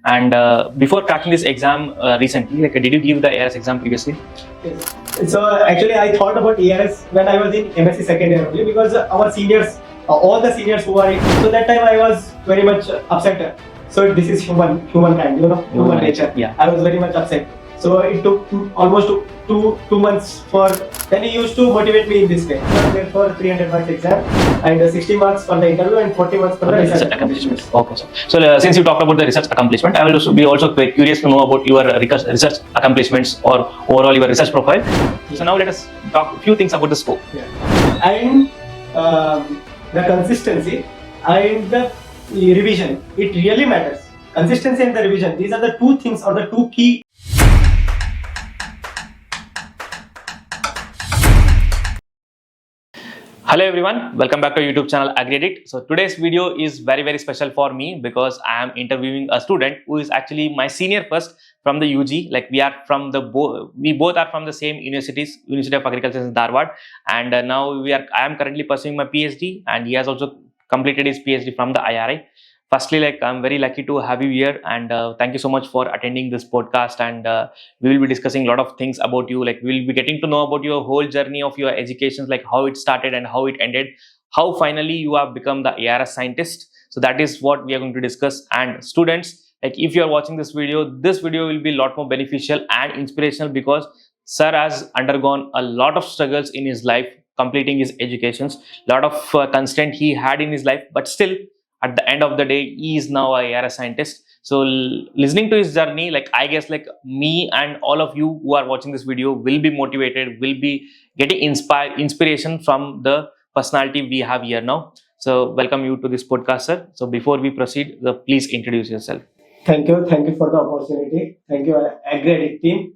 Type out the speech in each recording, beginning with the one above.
And before cracking this exam recently, like did you give the ARS exam previously? Yes. So actually, I thought about ARS when I was in MSc second year only, because our seniors, all the seniors who are in, so that time I was very much upset. So this is humankind, human nature. Yeah. I was very much upset. So it took almost two months for. Then he used to motivate me in this way. There for 300 marks exam and 60 marks for the interview and 40 marks for the research accomplishments. Okay, sir. So since you talked about the research accomplishment, I will also be curious to know about your research accomplishments or overall your research profile. Yeah. So now let us talk a few things about the scope. Yeah. And the consistency and the revision, it really matters. Consistency and the revision, these are the two things or the two key. Hello everyone, welcome back to our YouTube channel AgriEdit. So today's video is very special for me because I am interviewing a student who is actually my senior first from the UG. Like we both are from the same universities, University of Agriculture in Dharwad, and now I am currently pursuing my PhD, and he has also completed his PhD from the IARI. Firstly, like I'm very lucky to have you here, and thank you so much for attending this podcast. And we will be discussing a lot of things about you. Like we'll be getting to know about your whole journey of your education, like how it started and how it ended, how finally you have become the ARS scientist. So that is what we are going to discuss. And students, like if you are watching this video will be a lot more beneficial and inspirational because sir has undergone a lot of struggles in his life, completing his educations, lot of constraint he had in his life, but still at the end of the day, he is now a ARS scientist. So listening to his journey, like I guess like me and all of you who are watching this video will be motivated, will be getting inspiration from the personality we have here now. So welcome you to this podcast, sir. So before we proceed, please introduce yourself. Thank you for the opportunity. Thank you, AgriEdit team.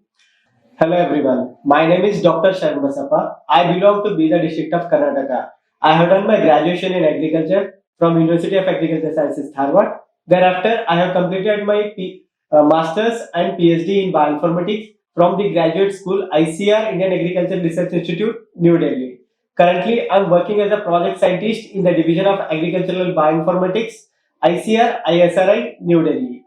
Hello everyone, my name is Dr. Sharanbasappa. I belong to Bida district of Karnataka. I have done my graduation in agriculture from University of Agriculture Sciences, Dharwad. Thereafter, I have completed my Masters and PhD in Bioinformatics from the Graduate School ICR, Indian Agricultural Research Institute, New Delhi. Currently, I am working as a project scientist in the Division of Agricultural Bioinformatics, ICR, ISRI, New Delhi.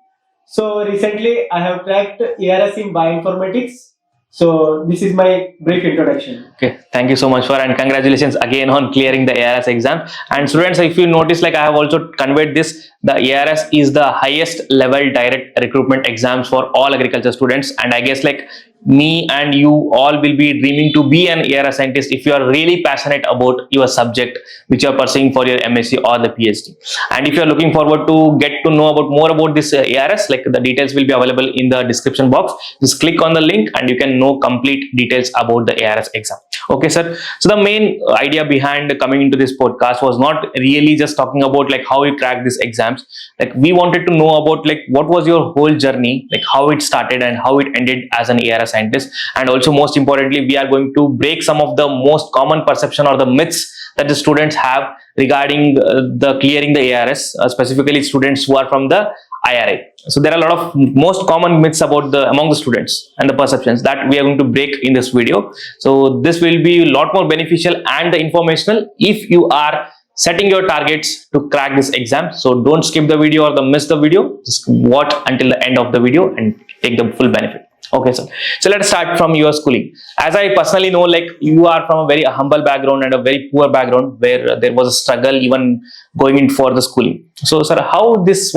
So recently, I have cracked ARS in Bioinformatics. So this is my brief introduction. Okay, thank you so much and congratulations again on clearing the ARS exam. And students, if you notice, like I have also conveyed this, the ARS is the highest level direct recruitment exams for all agriculture students. And I guess like me and you all will be dreaming to be an ARS scientist if you are really passionate about your subject which you are pursuing for your MSc or the PhD. And if you are looking forward to get to know more about this ARS, like the details will be available in the description box. Just click on the link and you can know complete details about the ARS exam. Okay, sir. So the main idea behind coming into this podcast was not really just talking about like how you crack these exams. Like we wanted to know about like what was your whole journey, like how it started and how it ended as an ARS scientist. And also most importantly, we are going to break some of the most common perception or the myths that the students have regarding the clearing the ARS, specifically students who are from the IRA. So there are a lot of most common myths about among the students and the perceptions that we are going to break in this video. So this will be a lot more beneficial and informational if you are setting your targets to crack this exam. So don't skip the video or miss the video. Just watch until the end of the video and take the full benefit. Okay, sir. So let's start from your schooling. As I personally know, like you are from a very humble background and a very poor background where there was a struggle even going in for the schooling. So, sir, how this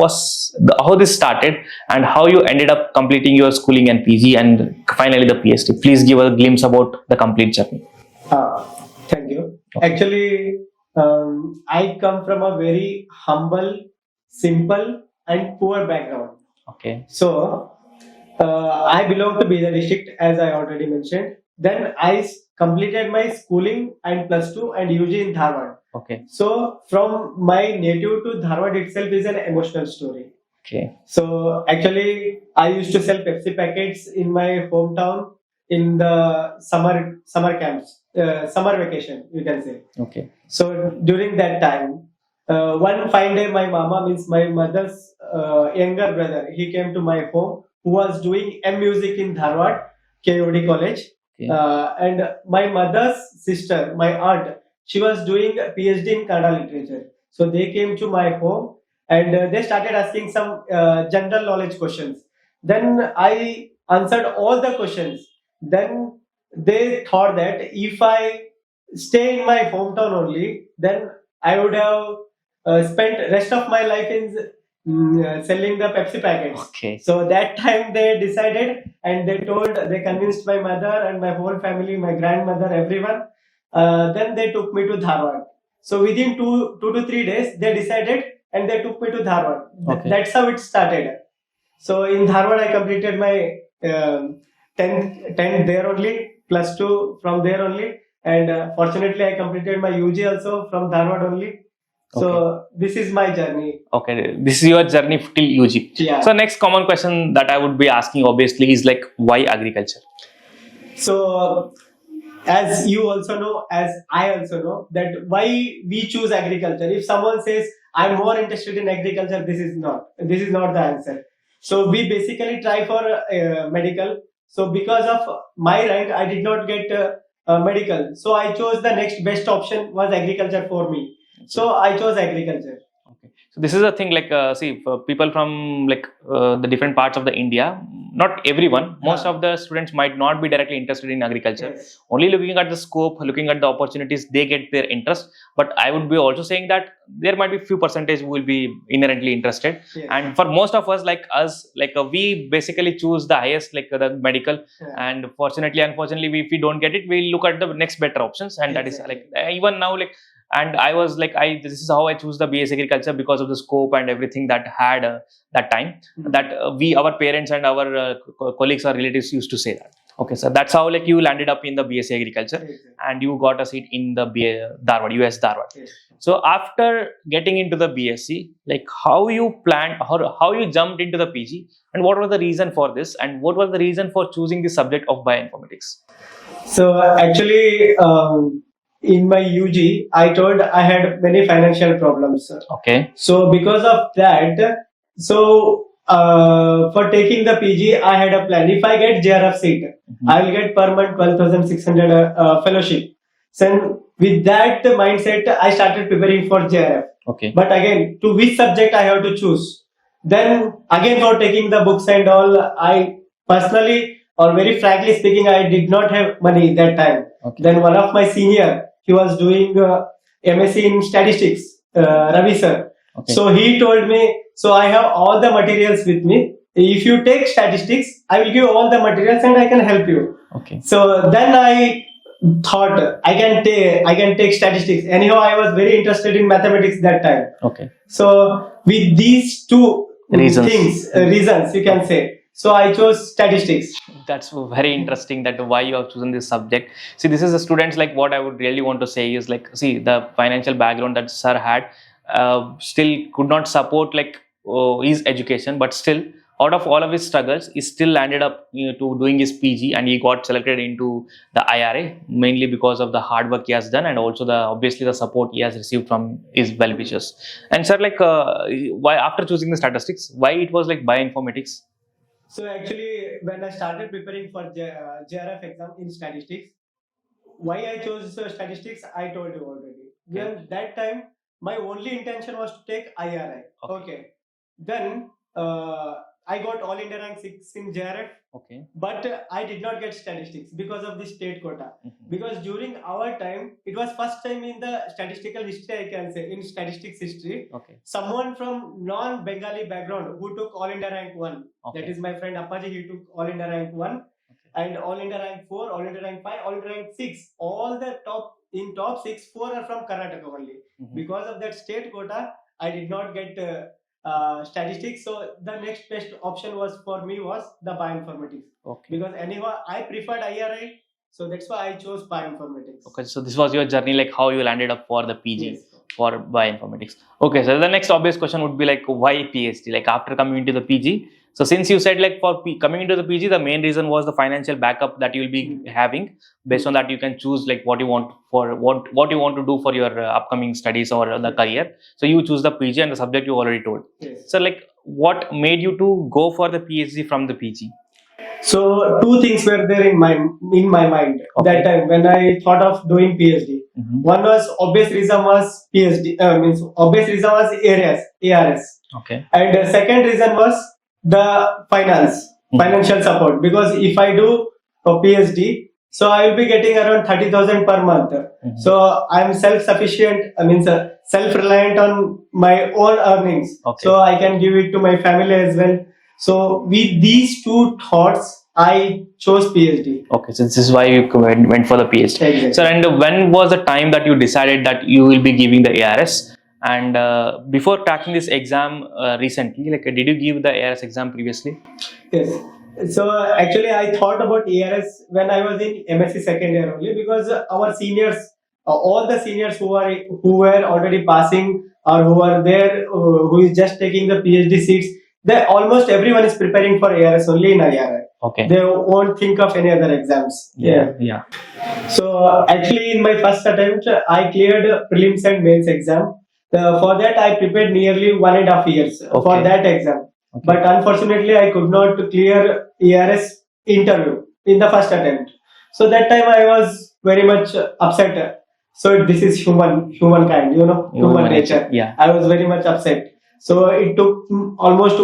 started and how you ended up completing your schooling and PG and finally the PhD. Please give a glimpse about the complete journey. Thank you. Okay. Actually, I come from a very humble, simple, and poor background. Okay. So I belong to Bida district, as I already mentioned. Then I completed my schooling and +2 and UG in Dharwad. Okay. So from my native to Dharwad itself is an emotional story. Okay. So actually, I used to sell Pepsi packets in my hometown in the summer camps, summer vacation, you can say. Okay. So during that time, one fine day, my mama, means my mother's younger brother, he came to my home, who was doing music in Dharwad, KOD college. Okay. And my mother's sister, my aunt, she was doing a PhD in Kannada literature. So they came to my home and they started asking some general knowledge questions. Then I answered all the questions. Then they thought that if I stay in my hometown only, then I would have spent rest of my life in selling the Pepsi packets. Okay. So that time they decided, and they convinced my mother and my whole family, my grandmother, everyone. Then they took me to Dharwad. So within two to 3 days, they decided and they took me to Dharwad. Okay. That's how it started. So in Dharwad, I completed my 10th there only, plus 2 from there only, and fortunately, I completed my UG also from Dharwad only. So this is my journey. Okay, this is your journey till UG. Yeah. So next common question that I would be asking obviously is like, why agriculture? So as you also know, as I also know, that why we choose agriculture. If someone says I'm more interested in agriculture, this is not the answer. So we basically try for medical. So because of my rank, I did not get medical. So I chose the next best option was agriculture for me. So I chose agriculture. Okay. So this is the thing, like see, for people from like the different parts of the India, not everyone, most of the students might not be directly interested in agriculture. Yes. Only looking at the scope, looking at the opportunities, they get their interest. But I would be also saying that there might be few percentage who will be inherently interested. Yes. And for most of us, like us, like we basically choose the highest, like the medical. Yeah. And fortunately, unfortunately, if we don't get it, we'll look at the next better options. And that is like even now, like. And I was like, this is how I choose the BS agriculture, because of the scope and everything that had that time. That our parents and our colleagues or relatives used to say that. Okay, so that's how like you landed up in the BS agriculture, and you got a seat in the Dharwad, US Dharwad. Yes. So after getting into the BSc, like how you planned, how you jumped into the PG, and what was the reason for this, and what was the reason for choosing the subject of bioinformatics? So actually, in my UG, I told I had many financial problems. Okay. So because of that, for taking the PG, I had a plan. If I get JRF seat, I will get per month 12,600 fellowship. So with that mindset, I started preparing for JRF. Okay. But again, to which subject I have to choose? Then again, for taking the books and all, I personally, or very frankly speaking, I did not have money that time. Okay. Then one of my senior, he was doing MSc in statistics, Ravi sir. Okay. So he told me, so I have all the materials with me. If you take statistics, I will give all the materials and I can help you. Okay. So then I thought I can take statistics. Anyhow, I was very interested in mathematics that time. Okay. So with these two reasons, you can say. So I chose statistics. That's very interesting that why you have chosen this subject. See, this is the students, like what I would really want to say is like, see, the financial background that sir had still could not support like his education, but still out of all of his struggles, he still landed up to doing his PG, and he got selected into the IRA mainly because of the hard work he has done, and also obviously the support he has received from his well-wishers. And sir, like why after choosing the statistics, why it was like bioinformatics? So actually, when I started preparing for JRF exam in statistics, why I chose statistics, I told you already. Then that time, my only intention was to take IRI. Okay. Then I got all India rank 6 in JRF. Okay. But I did not get statistics because of the state quota. Because during our time, it was first time in the statistical history, I can say, in statistics history, someone from non-Bengali background who took all India rank 1. That is my friend Appaji, he took all India rank 1. And all India rank 4, all India rank 5, all India rank 6. All the top 6, 4 are from Karnataka only. Because of that state quota, I did not get statistics. So the next best option was for me was the bioinformatics. Okay. Because anyhow, I preferred IRI. So that's why I chose bioinformatics. Okay, so this was your journey, like how you landed up for the PG for bioinformatics. Okay, so the next obvious question would be like, why PhD? Like after coming into the PG, so since you said like for coming into the PG, the main reason was the financial backup that you will be having. Based on that, you can choose like what you want for what you want to do for your upcoming studies or the career. So you choose the PG and the subject you already told. Yes. So like, what made you to go for the PhD from the PG? So two things were there in my mind that time when I thought of doing PhD. One was obvious reason was PhD, means obvious reason was ARS. Okay. And the second reason was the financial support, because if I do a PhD, so I will be getting around 30,000 per month. So I am self-sufficient. I mean, self-reliant on my own earnings. Okay. So I can give it to my family as well. So with these two thoughts, I chose PhD. Okay, so this is why you went for the PhD. Exactly. So, and when was the time that you decided that you will be giving the ARS? And before cracking this exam recently, like did you give the ARS exam previously? Yes. So actually, I thought about ARS when I was in MSc second year only, because our seniors, all the seniors who were already passing or who are there, who is just taking the PhD seats, they almost everyone is preparing for ARS only in IARI. Okay. They won't think of any other exams. Yeah. So actually, in my first attempt, I cleared prelims and mains exam. For that, I prepared nearly 1.5 years for that exam. Okay. But unfortunately, I could not clear ARS interview in the first attempt. So that time I was very much upset. So this is humankind, human nature. Yeah. I was very much upset. So it took almost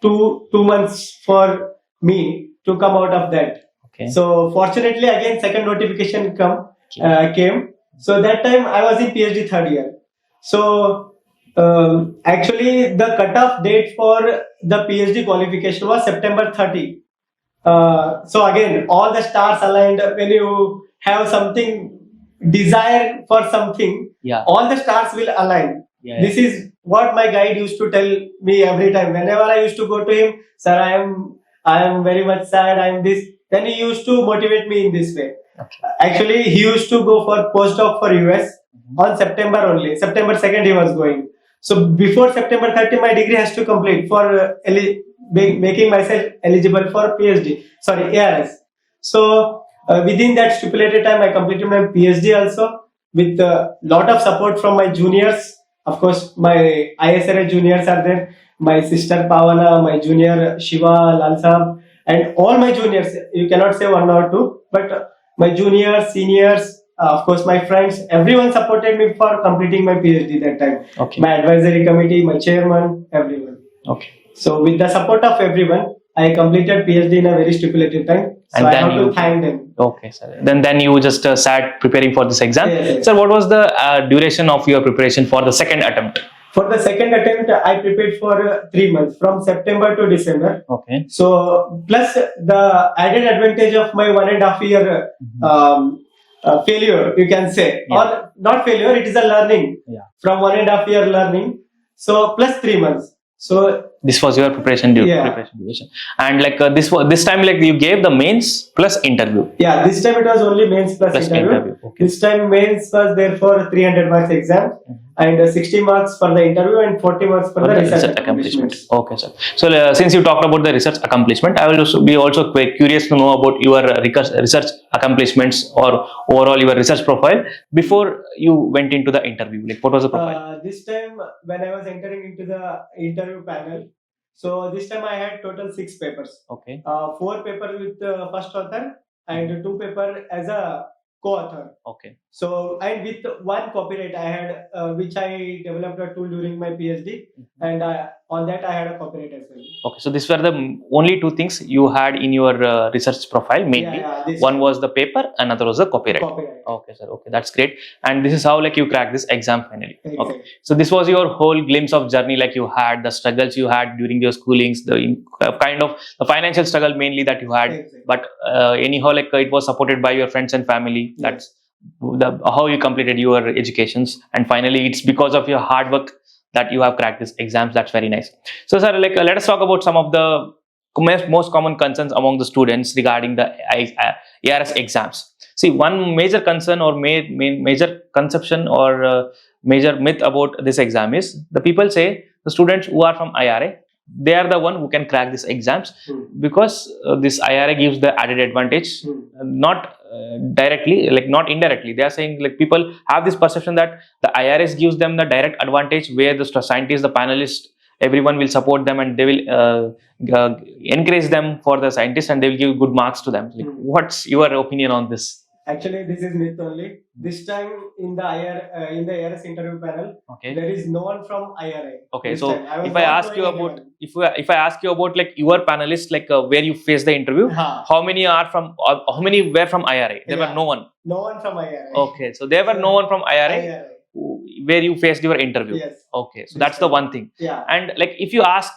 two months for me to come out of that. Okay. So fortunately, again, second notification came. So that time I was in PhD third year. So actually, the cutoff date for the PhD qualification was September 30. So again, all the stars aligned. When you have something, desire for something, all the stars will align. This is what my guide used to tell me every time. Whenever I used to go to him, sir, I am very much sad. I am this. Then he used to motivate me in this way. Okay. Actually, he used to go for postdoc for US on September only. September 2nd he was going. So before September 30, my degree has to complete for making myself eligible for PhD. Sorry, ARS. So within that stipulated time, I completed my PhD also with a lot of support from my juniors. Of course, my ISRA juniors are there. My sister Pavana, my junior Shiva, Lalsam, and all my juniors. You cannot say one or two, but my juniors, seniors, of course, my friends, everyone supported me for completing my PhD that time. Okay. My advisory committee, my chairman, everyone. Okay. So with the support of everyone, I completed PhD in a very stipulated time. So I have to thank them. Okay, sir. Then you just sat preparing for this exam. Yes. Sir, what was the duration of your preparation for the second attempt? For the second attempt, I prepared for 3 months, from September to December. Okay. So plus the added advantage of my 1.5 year failure, you can say, or not failure, it is a learning from 1.5 year learning. So plus 3 months. So this was your preparation duration, and like this time, like you gave the mains plus interview. Yeah, this time it was only mains plus interview. Okay. This time mains was there for 300 marks exam, and 60 marks for the interview and 40 marks for the research accomplishment. Okay, sir. So since you talked about the research accomplishment, I will also be quite curious to know about your research accomplishments or overall your research profile before you went into the interview. Like, what was the profile? This time when I was entering into the interview panel, so this time I had total 6 papers. Okay. 4 papers with first author and 2 papers as a co-author. Okay. So and with 1 copyright I had, which I developed a tool during my PhD, and on that I had a copyright as well. Okay. So these were the only 2 things you had in your research profile mainly. One was the paper, another was the copyright. Okay, sir. Okay, that's great. And this is how like you cracked this exam finally. Exactly. Okay. So this was your whole glimpse of journey, like you had the struggles you had during your schoolings, the kind of the financial struggle mainly that you had. Exactly. But anyhow, like it was supported by your friends and family. That's how you completed your educations, and finally it's because of your hard work that you have cracked these exams. That's very nice. So sir, like let us talk about some of the most common concerns among the students regarding the ARS exams. See, one major concern or major conception or major myth about this exam is the people say the students who are from IRA, they are the one who can crack these exams because this IRA gives the added advantage, not directly, like not indirectly. They are saying like people have this perception that the IRS gives them the direct advantage where the scientists, the panelists everyone will support them and they will encourage them for the scientists and they will give good marks to them. Like, what's your opinion on this? Actually, this is myth only. This time in the ARS interview panel, Okay. there is no one from IRI. Okay, This so time. was if I not ask you knowing about anyone. if I ask you about like your panelists, like where you face the interview, how many are from how many were from IRA? There were no one. No one from IRI. Okay, so there were no one from IRA where you faced your interview. Yes. Okay, so that's the one thing. Yeah. And like if you ask,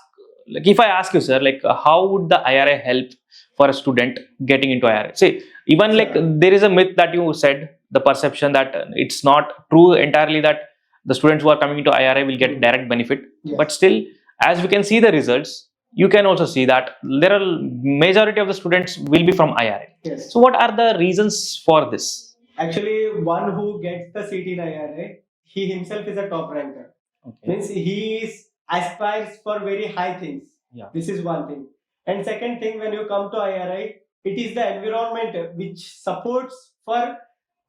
like if I ask you, sir, like how would the IRA help for a student getting into IRA? See, even like there is a myth that you said, the perception that it's not true entirely that the students who are coming into IRA will get direct benefit. Yes. But still, as we can see the results, you can also see that there are majority of the students will be from IRA. Yes. So what are the reasons for this? Actually, one who gets the seat in IRA, he himself is a top ranker. Okay. Means he aspires for very high things. Yeah. This is one thing. And second thing, when you come to IRI, it is the environment which supports for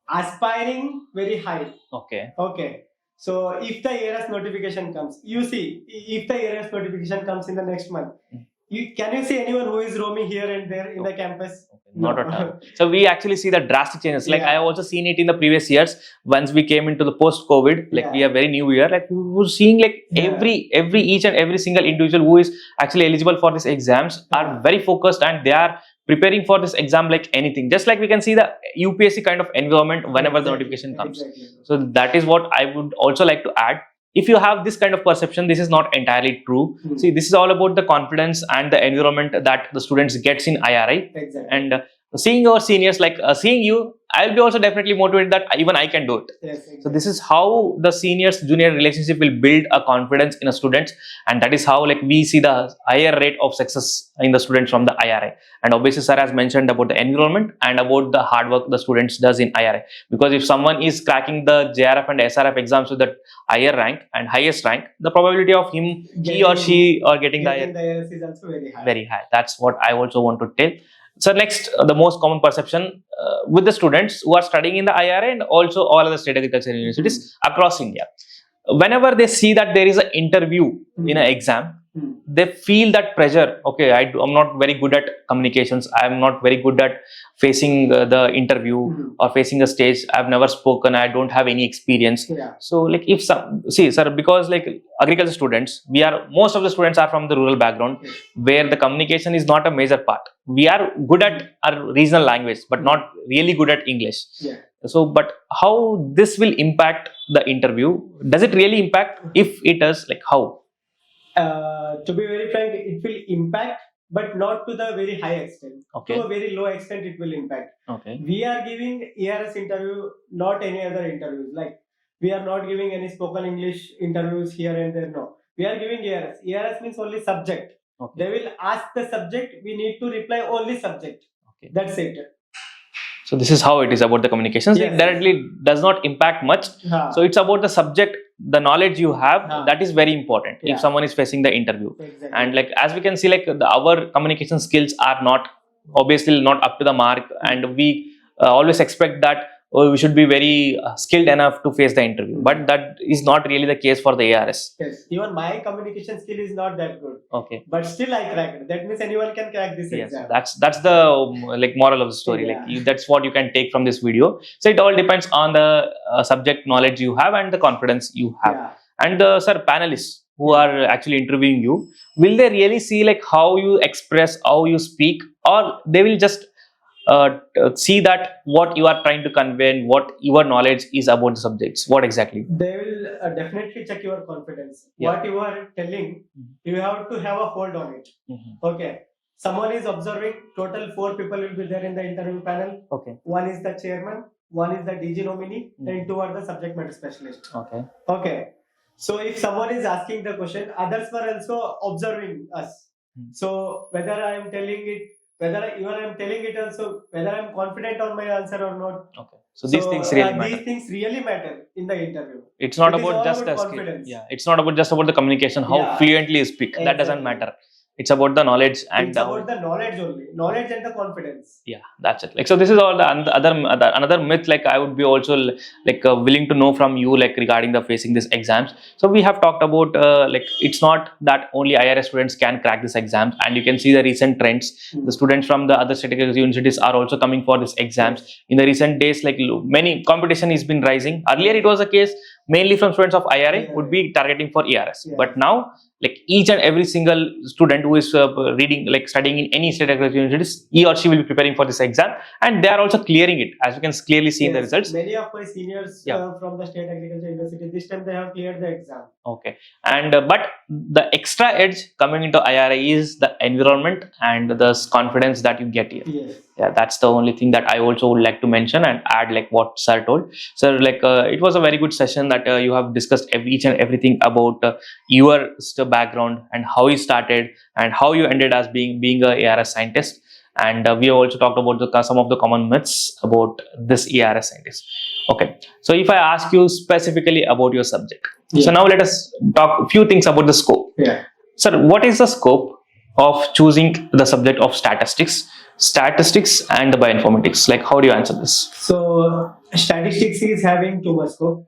aspiring very high. Okay. Okay. So if the ARS notification comes, you see, if the ARS notification comes in the next month, can you see anyone who is roaming here and there in the campus? Not at all. So we actually see the drastic changes. Like I have also seen it in the previous years. Once we came into the post-COVID, like we are very new year, like we were seeing like each and every single individual who is actually eligible for these exams are very focused and they are preparing for this exam like anything. Just like we can see the UPSC kind of environment whenever the notification comes. Exactly. So that is what I would also like to add. If you have this kind of perception, this is not entirely true. See, this is all about the confidence and the environment that the students gets in IRI. Exactly. And seeing our seniors, like seeing you, I'll be also definitely motivated that even I can do it. Yes, exactly. So this is how the seniors junior relationship will build a confidence in a student, and that is how like we see the higher rate of success in the students from the IRI. And obviously sir has mentioned about the environment and about the hard work the students does in IRI, because if someone is cracking the JRF and SRF exams with the higher rank and highest rank, the probability of him, he or she or getting the ARS is also very high. Very high. That's what I also want to tell. So next, the most common perception with the students who are studying in the IRA and also all other state agricultural universities across India. Whenever they see that there is an interview in an exam, they feel that pressure. Okay, I'm not very good at communications. I'm not very good at facing the interview or facing a stage. I've never spoken. I don't have any experience. Yeah. So like if see sir, because like agriculture students, most of the students are from the rural background where the communication is not a major part. We are good at our regional language, but not really good at English. Yeah. So, but how this will impact the interview? Does it really impact? If it does, like how? To be very frank, it will impact, but not to the very high extent. Okay. To a very low extent, it will impact. Okay. We are giving ARS interview, not any other interviews. Like we are not giving any spoken English interviews here and there. No, we are giving ARS. ARS means only subject. Okay. They will ask the subject. We need to reply only subject. Okay. That's it. So this is how it is about the communications. Yes. It directly does not impact much. So it's about the subject, the knowledge you have, that is very important if someone is facing the interview. Exactly. And like as we can see, like our communication skills are not obviously not up to the mark, and we always expect that we should be very skilled enough to face the interview, but that is not really the case for the ARS. Yes, even my communication skill is not that good. Okay, but still I cracked it. That means anyone can crack this exam. That's the like moral of the story. Like that's what you can take from this video. So it all depends on the subject knowledge you have and the confidence you have. And sir, panelists who are actually interviewing you, will they really see like how you express, how you speak, or they will just see that what you are trying to convey and what your knowledge is about the subjects? What exactly? They will definitely check your confidence. What you are telling, you have to have a hold on it. Okay. Someone is observing, total 4 people will be there in the interview panel. Okay. One is the chairman, one is the DG nominee, and 2 are the subject matter specialists. Okay. Okay. So if someone is asking the question, others were also observing us. So whether I am telling it, whether even I am telling it also, whether I am confident on my answer or not. Okay. So these things really matter. These things really matter in the interview. It's not about just the skill. Yeah. It's not about just about the communication, how fluently you speak. Exactly. That doesn't matter. It's about the knowledge and it's about the knowledge only, knowledge and the confidence. Yeah, that's it. Like, so this is all the another myth. Like, I would be also willing to know from you, like, regarding the facing these exams. So we have talked about like, it's not that only IRS students can crack this exams, and you can see the recent trends. The students from the other state universities are also coming for these exams. In the recent days, like, many competition has been rising. Earlier it was a case mainly from students of IRA would be targeting for ARS, but now, like, each and every single student who is studying in any state universities, he or she will be preparing for this exam, and they are also clearing it, as you can clearly see in the results. Many of my seniors from the state agriculture university, this time they have cleared the exam. Okay, and but the extra edge coming into IRA is the environment and the confidence that you get here. Yes. Yeah, that's the only thing that I also would like to mention and add, like what sir told. So, like, it was a very good session that you have discussed each and everything about your background and how you started and how you ended as being a ARS scientist. And we also talked about some of the common myths about this ARS scientist. Okay, so if I ask you specifically about your subject, so now let us talk a few things about the scope. Yeah. Sir, what is the scope of choosing the subject of statistics and the bioinformatics? Like, how do you answer this? So statistics is having too much scope.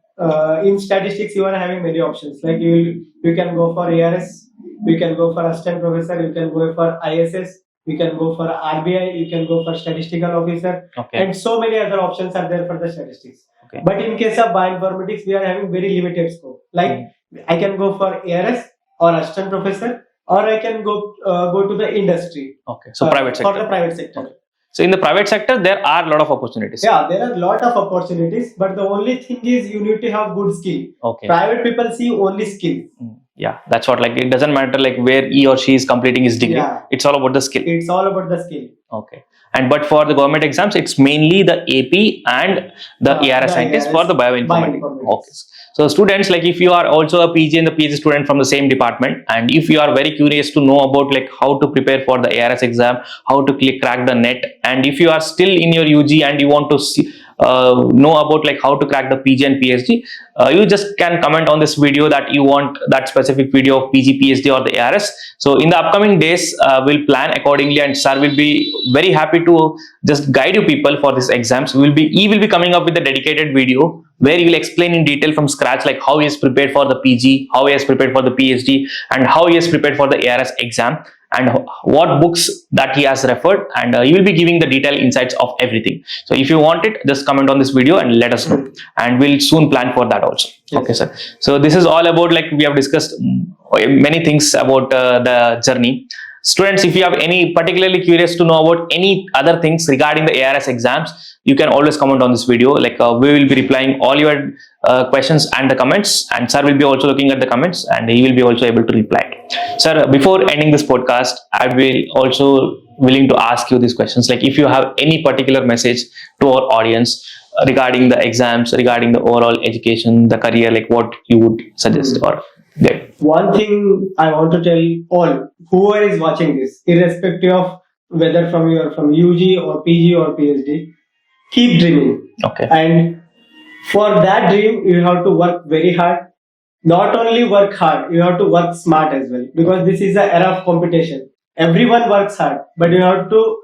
In statistics, you are having many options. Like, you can go for ARS, you can go for assistant professor, you can go for ISS, you can go for RBI, you can go for statistical officer, and so many other options are there for the statistics. But in case of bioinformatics, we are having very limited scope. Like, I can go for ARS or assistant professor, or I can go to the industry. Okay, so private sector. For the private sector. Okay. So in the private sector, there are a lot of opportunities. Yeah, there are a lot of opportunities, but the only thing is you need to have good skill. Okay. Private people see only skill. Yeah, that's what, like, it doesn't matter like where he or she is completing his degree. Yeah. It's all about the skill. It's all about the skill. Okay. And but for the government exams, it's mainly the AP and the ARS scientist for the bioinformatics. Okay. So students, like, if you are also a PG and the PhD student from the same department, and if you are very curious to know about like how to prepare for the ARS exam, how to crack the net, and if you are still in your UG and you want to see, know about like how to crack the PG and PhD, you just can comment on this video that you want that specific video of PG, PhD or the ARS. So in the upcoming days, we'll plan accordingly, and sir will be very happy to just guide you people for these exams. He will be coming up with a dedicated video where he will explain in detail from scratch, like how he is prepared for the PG, how he has prepared for the PhD, and how he has prepared for the ARS exam, and what books that he has referred, and he will be giving the detailed insights of everything. So if you want it, just comment on this video and let us know, and we'll soon plan for that also. Yes. Okay, sir. So this is all about, like, we have discussed many things about the journey. Students, if you have any particularly curious to know about any other things regarding the ARS exams, you can always comment on this video. Like, we will be replying all your questions and the comments, and sir will be also looking at the comments, and he will be also able to reply. Sir, before ending this podcast, I will also willing to ask you these questions. Like, if you have any particular message to our audience regarding the exams, regarding the overall education, the career, like what you would suggest or get. One thing I want to tell all whoever is watching this, irrespective of whether from UG or PG or PhD, keep dreaming. Okay. And for that dream, you have to work very hard. Not only work hard, you have to work smart as well, because this is an era of competition. Everyone works hard, but you have to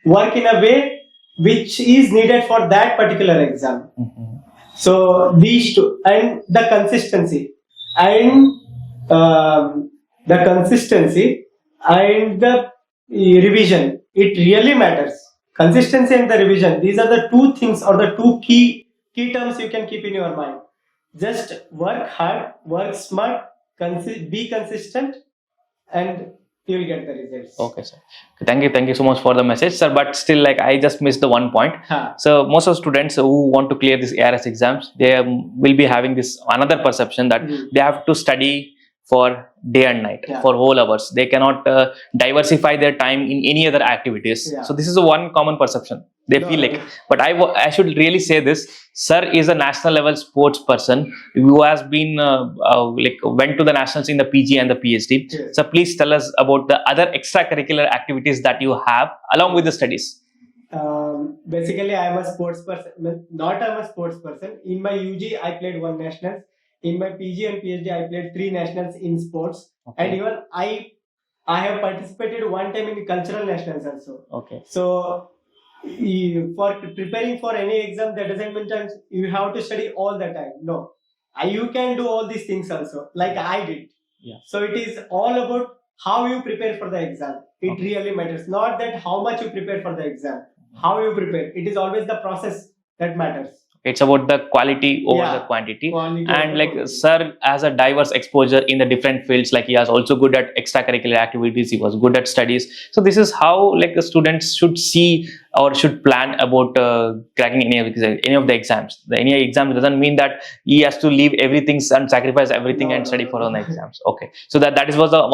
work in a way which is needed for that particular exam. So these two, and the consistency, and the revision, it really matters. Consistency and the revision, these are the two things or the two key terms you can keep in your mind. Just work hard, work smart, be consistent, and you will get the results. Okay, sir. Thank you so much for the message, sir. But still, like, I just missed the one point. So most of students who want to clear these ARS exams, they will be having this another perception that they have to study for day and night, for whole hours. They cannot diversify their time in any other activities. So this is a one common perception they feel like. But I should really say this: sir is a national level sports person who has been went to the nationals in the PG and the PhD. So please tell us about the other extracurricular activities that you have along with the studies. Basically, I am a sports person. Not I'm a sports person. In my UG, I played 1 national. In my PG and PhD, I played 3 nationals in sports. And even I I have participated one time in cultural nationals also. Okay. So for preparing for any exam, that doesn't mean that you have to study all the time. No, you can do all these things also, like I did. Yeah. So it is all about how you prepare for the exam. It really matters. Not that how much you prepare for the exam, how you prepare. It is always the process that matters. It's about the quality over the quantity. And like sir has a diverse exposure in the different fields, like he was also good at extracurricular activities, he was good at studies. So this is how like the students should see or should plan about cracking any of the exams. Any exam doesn't mean that he has to leave everything and sacrifice everything and study for on the exams. Okay, so that was the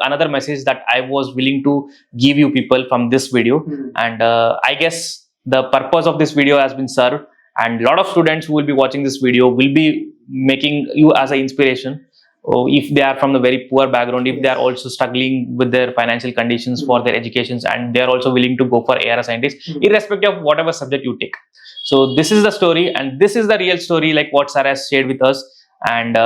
another message that I was willing to give you people from this video. And I guess the purpose of this video has been served, and a lot of students who will be watching this video will be making you as an inspiration. If they are from the very poor background, if they are also struggling with their financial conditions for their educations, and they are also willing to go for AR scientist, irrespective of whatever subject you take. So this is the story, and this is the real story, like what sir has shared with us. And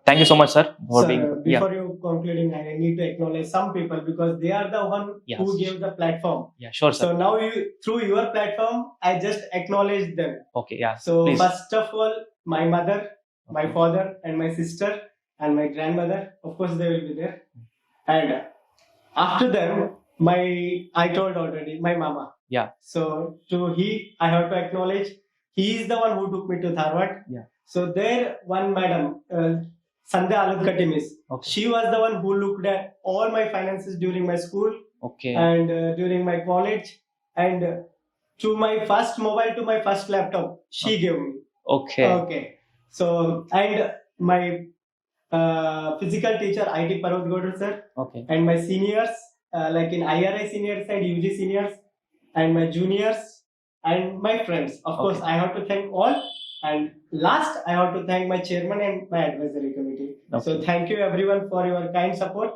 thank you so much, sir, for being. Before you concluding, I need to acknowledge some people because they are the one who gave the platform. Yeah, sure, sir. So now through your platform, I just acknowledge them. Okay, yeah. So please. First of all, my mother, my father, and my sister, and my grandmother. Of course, they will be there. And after them, I told already my mama. Yeah. So I have to acknowledge. He is the one who took me to Dharwad. Yeah. So there, one madam, Sandhya Aludkatti miss. Okay. She was the one who looked at all my finances during my school. Okay. And during my college, and to my first mobile, to my first laptop, she gave me. Okay. Okay. So, and my physical teacher, IT Parvat Gaudar sir. Okay. And my seniors, like in IARI seniors and UG seniors, and my juniors, and my friends. Of course, I have to thank all. And last, I have to thank my chairman and my advisory committee. Okay. So thank you everyone for your kind support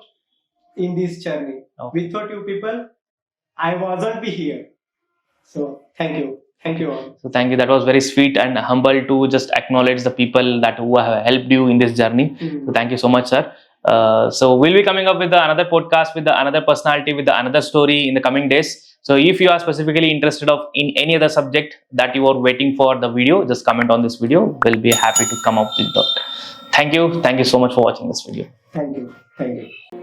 in this journey. Okay. Without you people, I wasn't be here. So thank you. Thank you all. So thank you. That was very sweet and humble to just acknowledge the people who have helped you in this journey. So thank you so much, sir. So we'll be coming up with another podcast with another personality, with another story in the coming days. So if you are specifically interested in any other subject that you are waiting for the video, just comment on this video. We'll be happy to come up with that. Thank you. Thank you so much for watching this video. Thank you. Thank you.